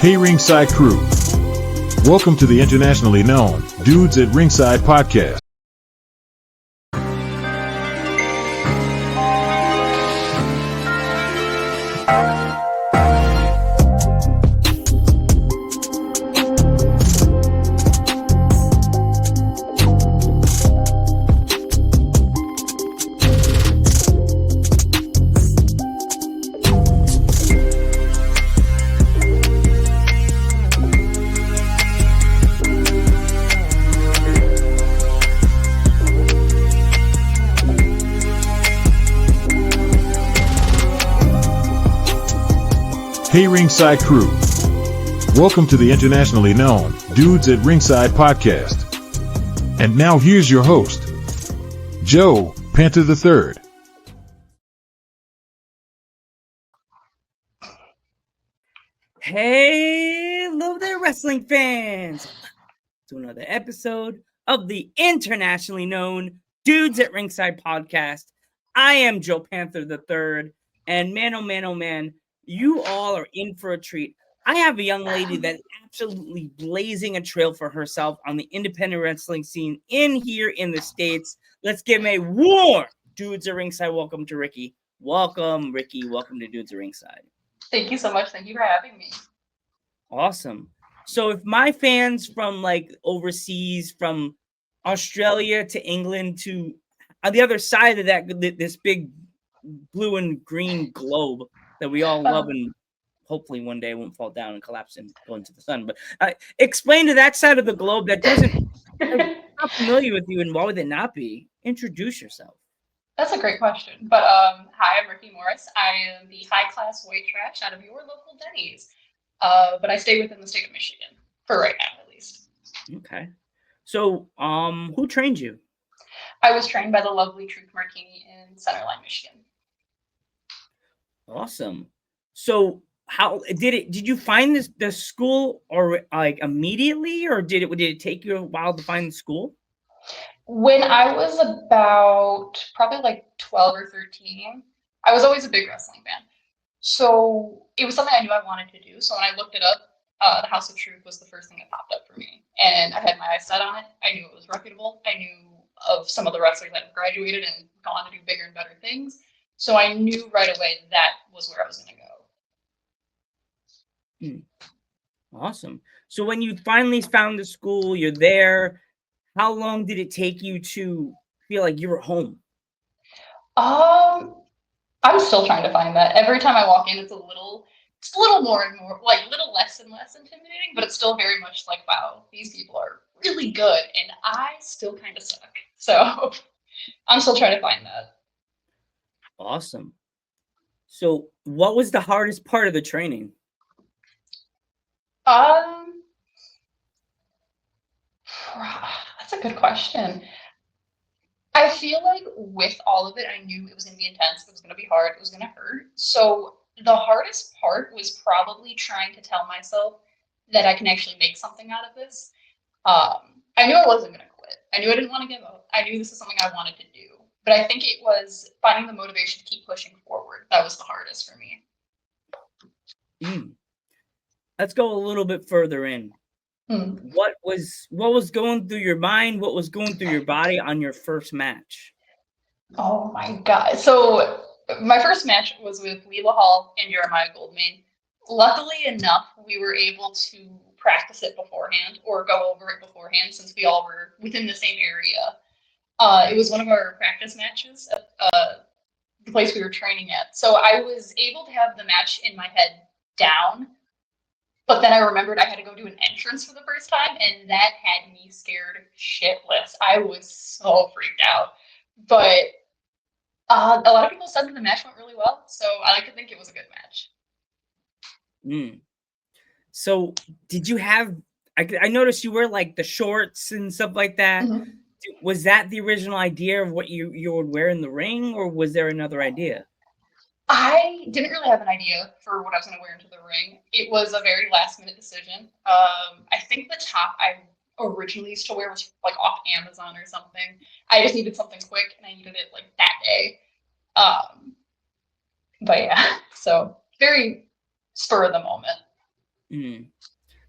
Hey Ringside crew, welcome to the internationally known Dudes at Ringside podcast. Hey Ringside crew, welcome to the internationally known Dudes at Ringside podcast. And now here's your host, Joe Panther III. Hey, hello there, wrestling fans! To another episode of the internationally known Dudes at Ringside podcast. I am Joe Panther III, and man, oh man, oh man, you all are in for a treat. I have a young lady that's absolutely blazing a trail for herself on the independent wrestling scene here in the States. Let's give a warm Dudes at Ringside welcome to Rikki. Welcome, Rikki. Welcome to Dudes at Ringside. Thank you so much. Thank you for having me. Awesome. So if my fans from like overseas, from Australia to England to on the other side of that, this big blue and green globe that we all love and hopefully one day won't fall down and collapse and go into the sun. But explain to that side of the globe that doesn't, I'm not familiar with you, and why would it not be? Introduce yourself. That's a great question. But hi, I'm Rikki Morris. I am the high-class white trash out of your local Denny's. But I stay within the state of Michigan, for right now at least. Okay. So who trained you? I was trained by the lovely Truth Martini in Centerline, Michigan. Awesome. So how did you find the school or like immediately, or did it take you a while to find the school? When I was about probably like 12 or 13, I was always a big wrestling fan. So it was something I knew I wanted to do. So when I looked it up, the House of Truth was the first thing that popped up for me. And I had my eyes set on it. I knew it was reputable. I knew of some of the wrestlers that have graduated and gone to do bigger and better things. So I knew right away that was where I was going to go. Awesome. So when you finally found the school, you're there. How long did it take you to feel like you were home? I'm still trying to find that. Every time I walk in, it's a little more and more, like little less and less intimidating, but it's still very much like, wow, these people are really good, and I still kind of suck. So I'm still trying to find that. Awesome. So what was the hardest part of the training? That's a good question. I feel like with all of it, I knew it was going to be intense, it was going to be hard, it was going to hurt. So the hardest part was probably trying to tell myself that I can actually make something out of this. I knew I wasn't going to quit. I knew I didn't want to give up. I knew this is something I wanted to do. But I think it was finding the motivation to keep pushing forward. That was the hardest for me. Let's go a little bit further in. What was going through your mind? What was going through your body on your first match? Oh my God. So my first match was with Leela Hall and Jeremiah Goldmain. Luckily enough, we were able to practice it beforehand or go over it beforehand since we all were within the same area. It was one of our practice matches at the place we were training at. So I was able to have the match in my head down. But then I remembered I had to go do an entrance for the first time, and that had me scared shitless. I was so freaked out. But a lot of people said that the match went really well, so I like to think it was a good match. So did you have, I noticed you wear like the shorts and stuff like that. Mm-hmm. Was that the original idea of what you would wear in the ring, or was there another idea? I didn't really have an idea for what I was going to wear into the ring. It was a very last-minute decision. I think the top I originally used to wear was like off Amazon or something. I just needed something quick, and I needed it like that day. But yeah, so very spur of the moment. Mm.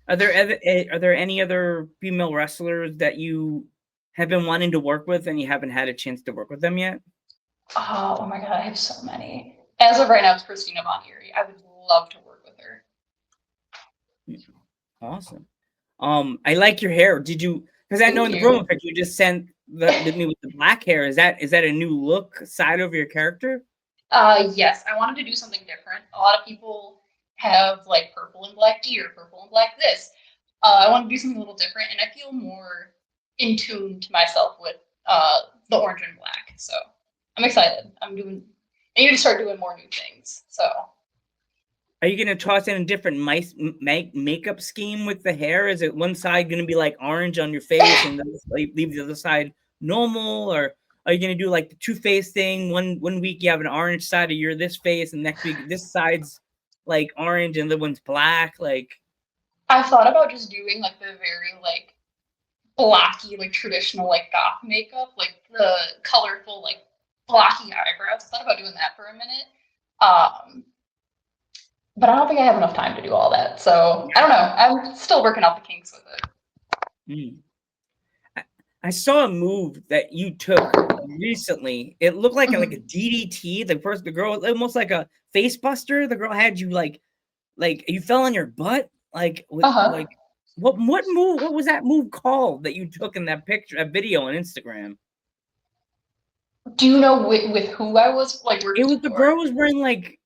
Are there any other female wrestlers that you have been wanting to work with and you haven't had a chance to work with them yet? Oh my god, I have so many. As of right now, it's Christina Von Eerie. I would love to work with her. Awesome. I like your hair. Did you? Because I know in the Thank you. promo picture you just sent me with the black hair. Is that a new look side of your character? Yes, I wanted to do something different. A lot of people have like purple and black D or purple and black this. I want to do something a little different, and I feel more in tune to myself with the orange and black. So I'm excited. I need to start doing more new things. So Are you gonna toss in a different makeup scheme with the hair? Is it one side gonna be like orange on your face and then leave the other side normal, or are you gonna do like the two-face thing? One week you have an orange side of your this face, and next week this side's like orange and the one's black. Like, I've thought about just doing like the very like blocky, like traditional like goth makeup, like the colorful like blocky eyebrows. I thought about doing that for a minute. But I don't think I have enough time to do all that. So I don't know. I'm still working out the kinks with it. I saw a move that you took recently. It looked like a DDT. The girl, almost like a face buster. The girl had you like you fell on your butt. Like like what move? What was that move called that you took in that picture, a video on Instagram? Do you know with who I was like? It was the girl was wearing like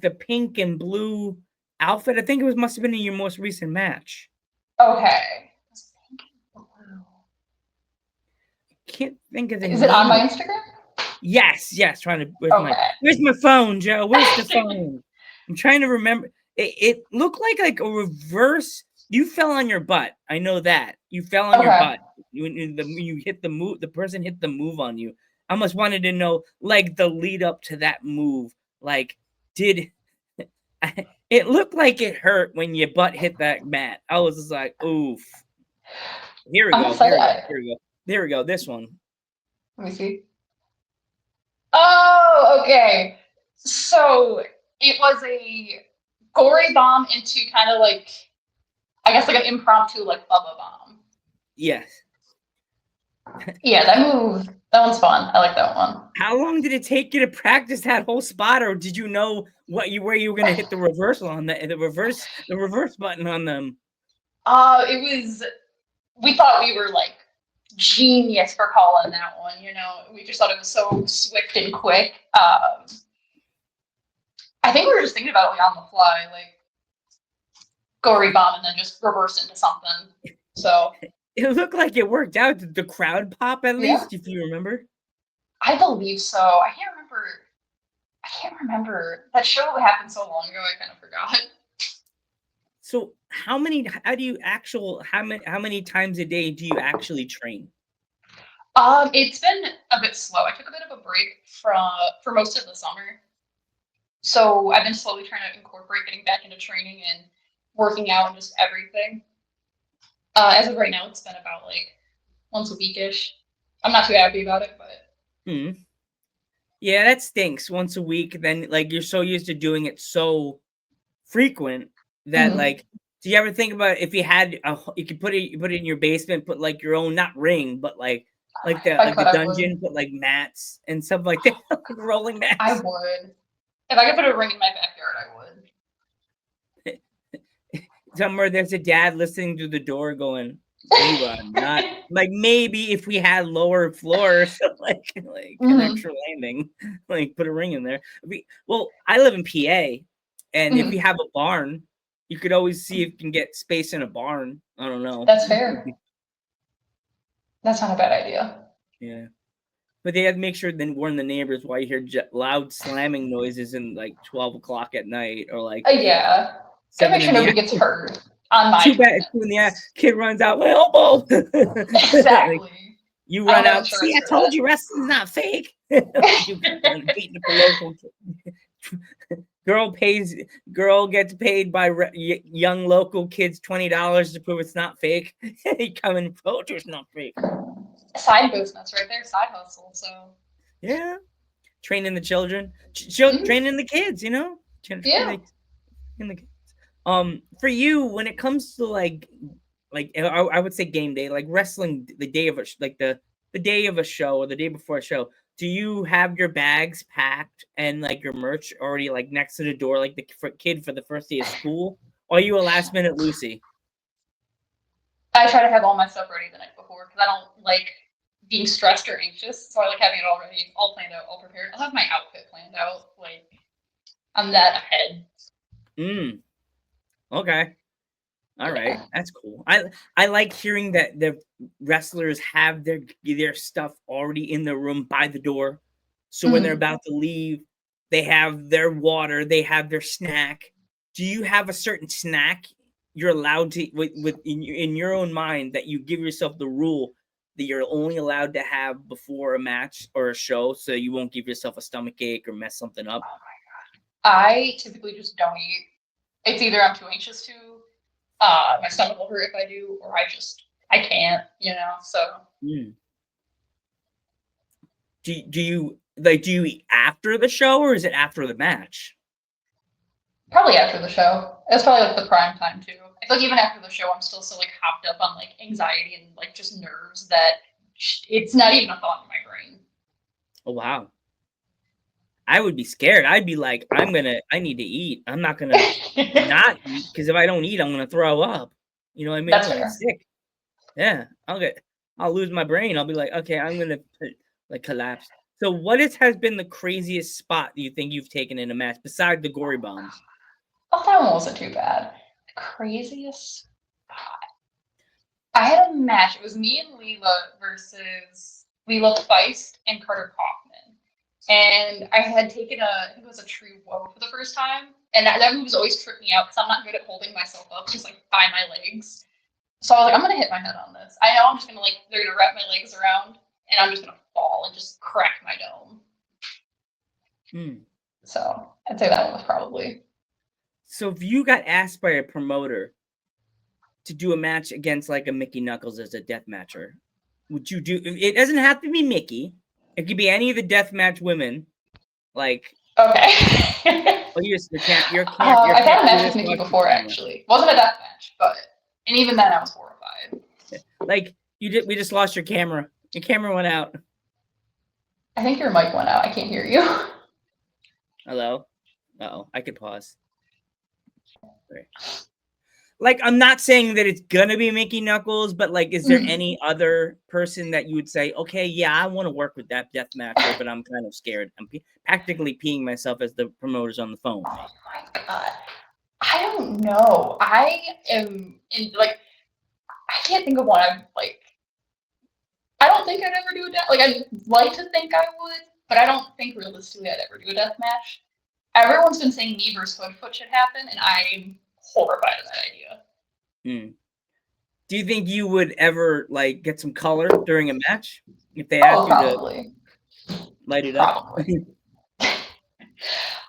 the pink and blue outfit. I think it must have been in your most recent match. Okay. Can't think of the Is name. it on my Instagram? Yes. Trying to where's my phone, Joe? Where's the phone? I'm trying to remember. It looked like a reverse. You fell on your butt. I know that. You fell on your butt. You hit the move. The person hit the move on you. I almost wanted to know like the lead up to that move. Like, did it looked like it hurt when your butt hit that mat? I was just like, oof. Here we go. There we go. This one. Let me see. Oh, okay. So it was a gory bomb into kind of like, I guess like an impromptu like Bubba bomb. Yes. Yeah, that one's fun. I like that one. How long did it take you to practice that whole spot, or did you know where you were going to hit the reversal on the reverse button on them? We thought we were like genius for calling that one. You know, we just thought it was so swift and quick. I think we were just thinking about it like on the fly, like gory bomb and then just reverse into something. So it looked like it worked out. Did the crowd pop at least, if you remember? I believe so. I can't remember. That show happened so long ago. I kind of forgot. So how many times a day do you actually train? It's been a bit slow. I took a bit of a break for most of the summer. So I've been slowly trying to incorporate getting back into training and working out and just everything. As of right now, it's been about like once a week-ish. I'm not too happy about it, but yeah, that stinks. Once a week, then like you're so used to doing it so frequent that like, do you ever think about if you had you could put it in your basement, put like your own not ring, but like the dungeon, put like mats and stuff like that, like rolling mats. I would. If I could put a ring in my backyard, I would. Somewhere there's a dad listening to the door going, "You are not like maybe if we had lower floors, like an extra landing, like put a ring in there." I live in PA, and if you have a barn, you could always see if you can get space in a barn. I don't know. That's fair. That's not a bad idea. Yeah. But they have to make sure then warn the neighbors why you hear loud slamming noises in like 12 o'clock at night or like yeah. Gotta make sure nobody gets hurt on my too bad when the kid runs out, my elbow. Exactly. Like, you run out. See, I told you wrestling's not fake. Beating up a local girl gets paid by young local kids $20 to prove it's not fake. He come and told you it's not fake. Side business right there, side hustle. So yeah, training the children, training the kids. You know, yeah. In the kids. For you, when it comes to like I would say game day, like wrestling, the day of the day of a show or the day before a show, do you have your bags packed and like your merch already like next to the door, like the kid for the first day of school? Or are you a last minute Lucy? I try to have all my stuff ready the night before because I don't like being stressed or anxious. So I like having it all ready, all planned out, all prepared. I'll have my outfit planned out. Like I'm that ahead. Okay. All right, Yeah. that's cool. I like hearing that the wrestlers have their stuff already in the room by the door, so when they're about to leave, they have their water, they have their snack. Do you have a certain snack you're allowed to with in your own mind that you give yourself the rule that you're only allowed to have before a match or a show, so you won't give yourself a stomach ache or mess something up? I typically just don't eat. It's either I'm too anxious to, my stomach will hurt if I do, or I can't, so. Mm. Do you like do you eat after the show or is it after the match? Probably after the show. It's probably like the prime time too. I feel like even after the show, I'm still so like hopped up on like anxiety and like just nerves that it's not even a thought in my brain. Oh wow. I would be scared. I'd be like, I need to eat. I'm not gonna not eat because if I don't eat, I'm gonna throw up. You know what I mean? I'm That's gonna get fair. sick. Yeah, I'll lose my brain. I'll be like, okay, I'm gonna like collapse. So has been the craziest spot you think you've taken in a match besides the gory bombs? Oh, that one wasn't too bad. The craziest spot. I had a match. It was me and Leela versus Leela Feist and Carter Kaufman. And I had taken I think it was a true woe for the first time. And that move was always tripped me out because I'm not good at holding myself up just like by my legs. So I was like, I'm gonna hit my head on this. I know I'm just gonna they're gonna wrap my legs around and I'm just gonna fall and just crack my dome. So I'd say that one was probably. So if you got asked by a promoter to do a match against like a Mickey Knuckles as a death matcher, would you do it? Doesn't have to be Mickey. It could be any of the death match women. Like Okay. oh, I've had a match with Nikki before, actually. It wasn't a death match, and even then I was horrified. Like we just lost your camera. Your camera went out. I think your mic went out. I can't hear you. Hello? Uh-oh, I could pause. Right. Like, I'm not saying that it's gonna be Mickey Knuckles, but like, is there any other person that you would say, okay, yeah, I want to work with that death matcher, but I'm kind of scared. I'm practically peeing myself as the promoter's on the phone. Oh my god. I don't know. I am in I can't think of one. I don't think I'd ever do a death. I'd like to think I would, but I don't think realistically I'd ever do a death match. Everyone's been saying me versus Hoodfoot should happen, and I'm horrified of that idea. Do you think you would ever like get some color during a match if they asked you probably. to light it up? Probably.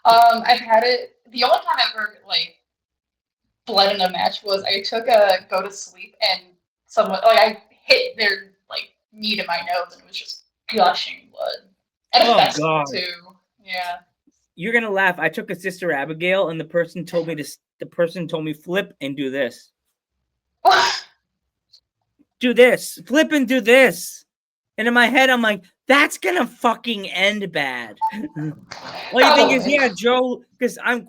I've had it. The only time I've ever bled in a match was I took a go to sleep and someone I hit their knee to my nose and it was just gushing blood. At a festival too. Yeah. You're gonna laugh. I took a Sister Abigail and the person told me flip and do this. Do this. Flip and do this. And in my head, I'm like, that's gonna fucking end bad. What you think is, yeah, Joe, because I'm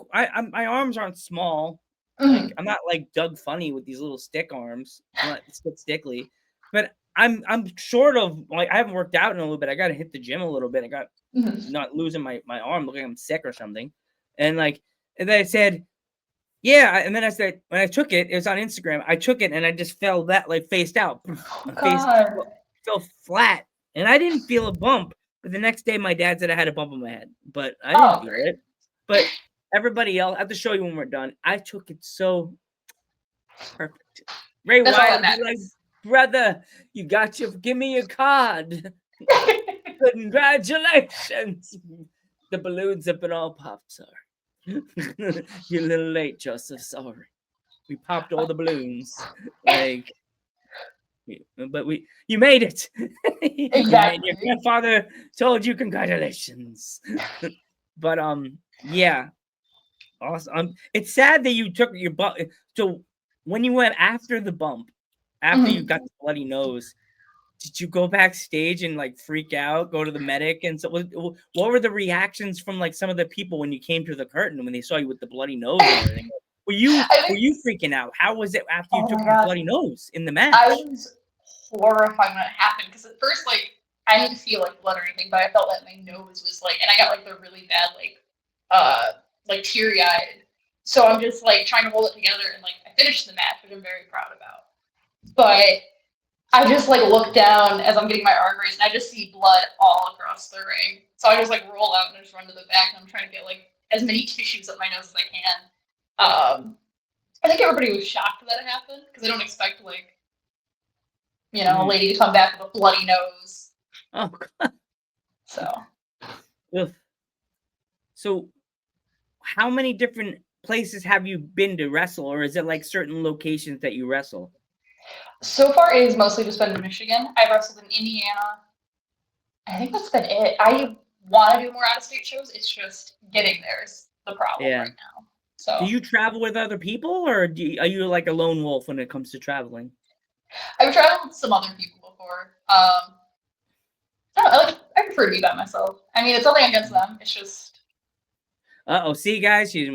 my arms aren't small. Like, I'm not like Doug Funny with these little stick arms. I'm not stickly, but I'm short of I haven't worked out in a little bit. I got to hit the gym a little bit. I got not losing my arm, looking like I'm sick or something. And then I said, yeah. And then I said, when I took it, it was on Instagram. I took it and I just fell faced out. My face fell flat, and I didn't feel a bump. But the next day, my dad said I had a bump on my head, but I didn't feel it. But everybody else, I have to show you when we're done. I took it so perfect. Ray Wyatt be like, brother, you got give me your card. Congratulations. The balloons have been all popped, sir. You're a little late, Joseph. Sorry. We popped all the balloons. But you made it. Exactly. Your grandfather told you congratulations. But yeah. Awesome. It's sad that you took your bump. So when you went after the bump, after you got the bloody nose, did you go backstage and like freak out, go to the medic? And so what were the reactions from like some of the people when you came to the curtain when they saw you with the bloody nose and everything? Were you freaking out? How was it after you took your bloody nose in the match? I was horrified when it happened because at first, like, I didn't feel like blood or anything, but I felt that my nose was like, and I got like the really bad like teary eyed. So I'm just like trying to hold it together, and like I finished the match, which I'm very proud about. But I just like look down as I'm getting my arm raised, and I just see blood all across the ring. So I just like roll out and I just run to the back, and I'm trying to get like as many tissues up my nose as I can. I think everybody was shocked that it happened because I don't expect like, you know, a lady to come back with a bloody nose. Oh, God. So how many different places have you been to wrestle, or is it like certain locations that you wrestle? So far, it has mostly just been in Michigan. I've wrestled in Indiana. I think that's been it. I want to do more out-of-state shows. It's just getting there is the problem right now. So, do you travel with other people, or are you like a lone wolf when it comes to traveling? I've traveled with some other people before. I don't know, I prefer to be by myself. I mean, it's nothing against them. It's just. See, guys, hey,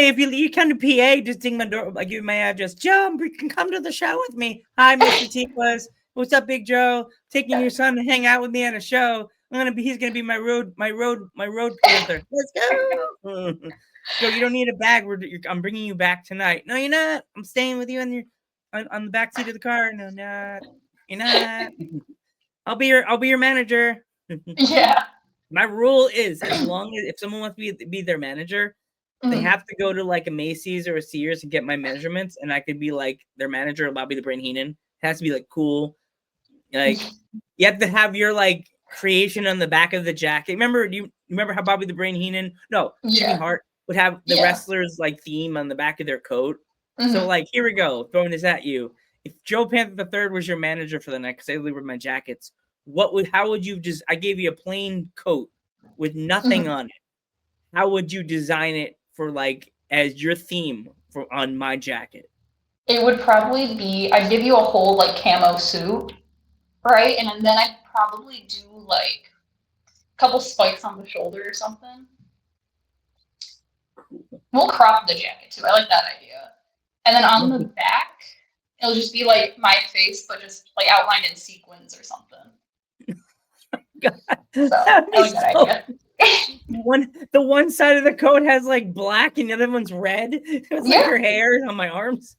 if you come to PA, just ding my door. I give you my address. Joe, you can come to the show with me. Hi, Mr. Tiquas. What's up, Big Joe? Taking your son to hang out with me at a show. He's gonna be my road panther. Let's go. Joe, you don't need a bag. I'm bringing you back tonight. No, you're not. I'm staying with you on the back seat of the car. No, not. You're not. I'll be your manager. Yeah. My rule is, as long as if someone wants to be their manager, they have to go to like a Macy's or a Sears and get my measurements, and I could be like their manager. Bobby the Brain Heenan. It has to be like cool. Like you have to have your like creation on the back of the jacket. Remember? Do you remember how Bobby the Brain Heenan? No, Jimmy Hart would have the wrestlers like theme on the back of their coat. So like, here we go, throwing this at you. If Joe Panther III was your manager for the night, because I delivered my jackets, how would you I gave you a plain coat with nothing on it. How would you design it for like as your theme on my jacket? It would probably be, I'd give you a whole like camo suit, right? And then I'd probably do like a couple spikes on the shoulder or something. We'll crop the jacket too. I like that idea. And then on the back, it'll just be like my face, but just like outlined in sequins or something. God, so I like that idea. The one side of the coat has like black and the other one's red. It's like your hair on my arms.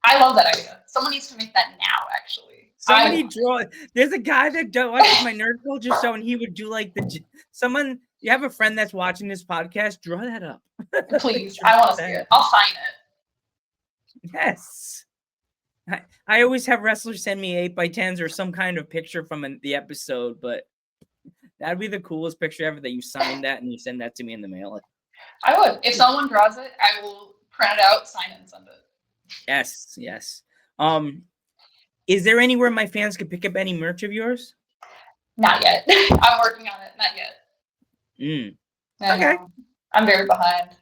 I love that idea. Someone needs to make that now, actually. Somebody draw. There's a guy that watches my Nerd Culture show, and he would do like someone. You have a friend that's watching this podcast? Draw that up, please. I want to see it. I'll sign it. Yes. I always have wrestlers send me 8x10s or some kind of picture from the episode, but that'd be the coolest picture ever that you signed that and you send that to me in the mail. I would. If someone draws it, I will print it out, sign it, and send it. Yes. Is there anywhere my fans could pick up any merch of yours? Not yet. I'm working on it. Not yet. Okay. I'm very behind.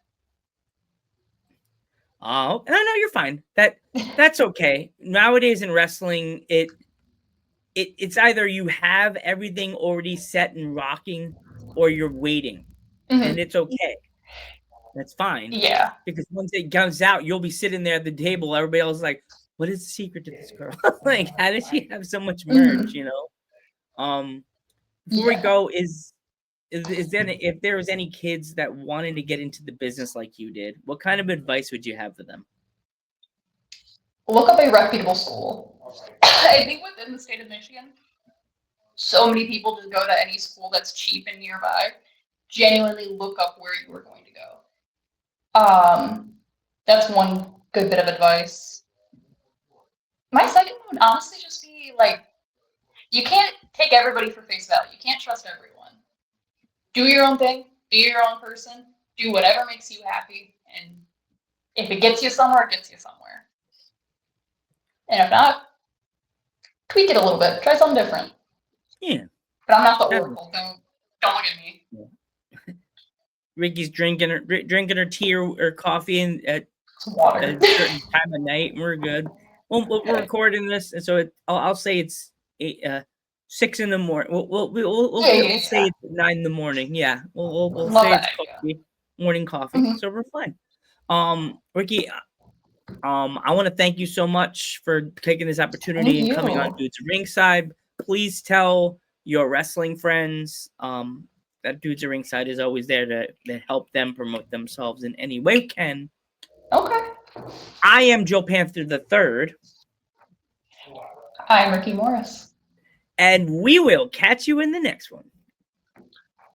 Oh, no, you're fine. That's okay. Nowadays in wrestling, it's either you have everything already set and rocking, or you're waiting, and it's okay. That's fine. Yeah. Because once it comes out, you'll be sitting there at the table. Everybody else is like, "What is the secret to this girl? Like, how does she have so much merch?" You know. Before we go, is there, if there was any kids that wanted to get into the business like you did, what kind of advice would you have for them? Look up a reputable school. I think within the state of Michigan, so many people just go to any school that's cheap and nearby. Genuinely look up where you are going to go. That's one good bit of advice. My second one would honestly just be like, you can't take everybody for face value. You can't trust everyone. Do your own thing. Be your own person. Do whatever makes you happy. And if it gets you somewhere, it gets you somewhere. And if not, tweak it a little bit. Try something different. Yeah. But I'm not the oracle. Don't look at me. Yeah. Rikki's drinking her tea or coffee at Water. a certain time of night. We're good. We're recording this, and so I'll say it's 6 in the morning. We'll say it's 9 in the morning. Yeah, we'll say it's coffee, morning coffee. Mhm. So we're fine. Rikki, I want to thank you so much for taking this opportunity Thank and coming on you. Dudes at Ringside. Please tell your wrestling friends that Dudes at Ringside is always there to help them promote themselves in any way we can. Okay. I am Joe Panther the Third, I'm Rikki Morris. and we will catch you in the next one.